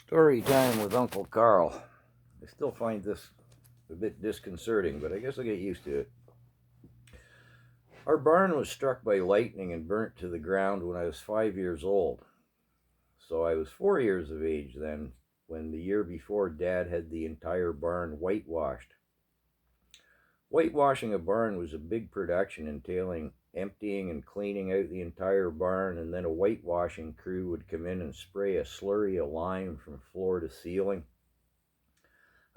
Story time with Uncle Carl. I still find this a bit disconcerting, but I guess I'll get used to it. Our barn was struck by lightning and burnt to the ground when I was 5 years old. So I was 4 years of age then, when the year before Dad had the entire barn whitewashed. Whitewashing a barn was a big production entailing emptying and cleaning out the entire barn, and then a whitewashing crew would come in and spray a slurry of lime from floor to ceiling.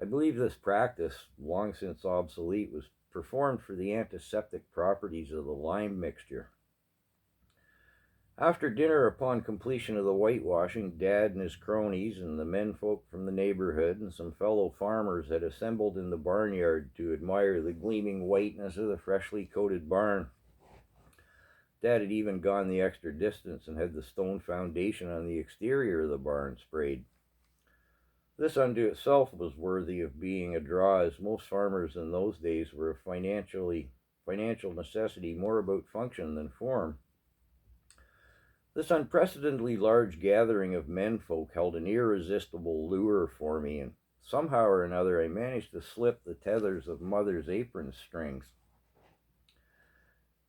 I believe this practice, long since obsolete, was performed for the antiseptic properties of the lime mixture. After dinner, upon completion of the whitewashing, Dad and his cronies and the menfolk from the neighborhood and some fellow farmers had assembled in the barnyard to admire the gleaming whiteness of the freshly coated barn. Dad had even gone the extra distance and had the stone foundation on the exterior of the barn sprayed. This unto itself was worthy of being a draw, as most farmers in those days were a financial necessity, more about function than form. This unprecedentedly large gathering of menfolk held an irresistible lure for me, and somehow or another I managed to slip the tethers of Mother's apron strings.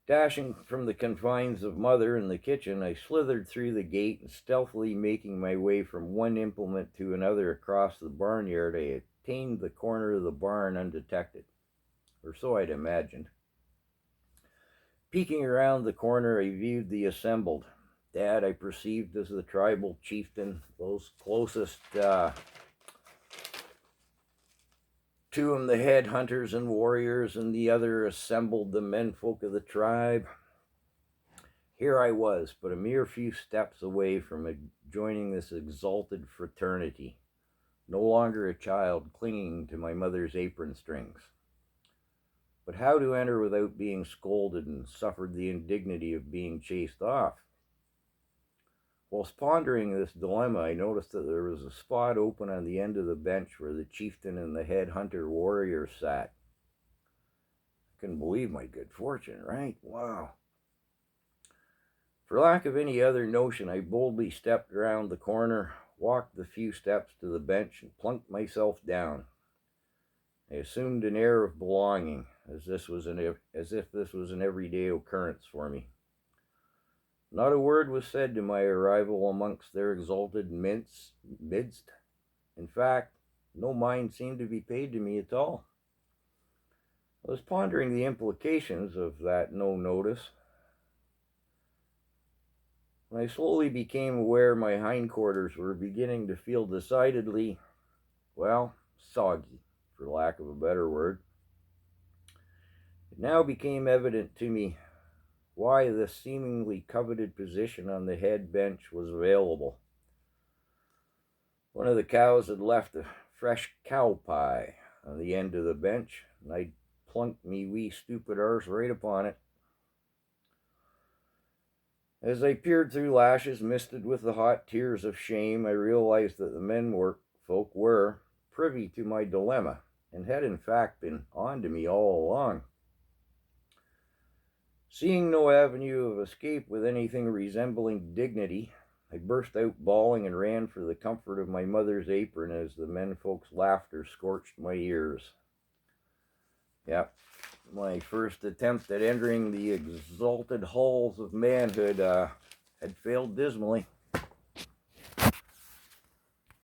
Dashing from the confines of Mother in the kitchen, I slithered through the gate and, stealthily making my way from one implement to another across the barnyard, I attained the corner of the barn undetected, or so I'd imagined. Peeking around the corner, I viewed the assembled. Dad I perceived as the tribal chieftain, those closest to him the head hunters and warriors, and the other assembled the menfolk of the tribe. Here I was, but a mere few steps away from joining this exalted fraternity, no longer a child clinging to my mother's apron strings. But how to enter without being scolded and suffered the indignity of being chased off? Whilst pondering this dilemma, I noticed that there was a spot open on the end of the bench where the chieftain and the head hunter warrior sat. I couldn't believe my good fortune, right? Wow. For lack of any other notion, I boldly stepped around the corner, walked the few steps to the bench, and plunked myself down. I assumed an air of belonging, as if this was an everyday occurrence for me. Not a word was said to my arrival amongst their exalted midst. In fact, no mind seemed to be paid to me at all. I was pondering the implications of that no notice when I slowly became aware my hindquarters were beginning to feel decidedly, well, soggy, for lack of a better word. It now became evident to me why this seemingly coveted position on the head bench was available. One of the cows had left a fresh cow pie on the end of the bench, and I plunked me wee stupid arse right upon it. As I peered through lashes misted with the hot tears of shame, I realized that the menfolk were privy to my dilemma, and had in fact been on to me all along. Seeing no avenue of escape with anything resembling dignity, I burst out bawling and ran for the comfort of my mother's apron as the menfolk's laughter scorched my ears. Yep, my first attempt at entering the exalted halls of manhood had failed dismally.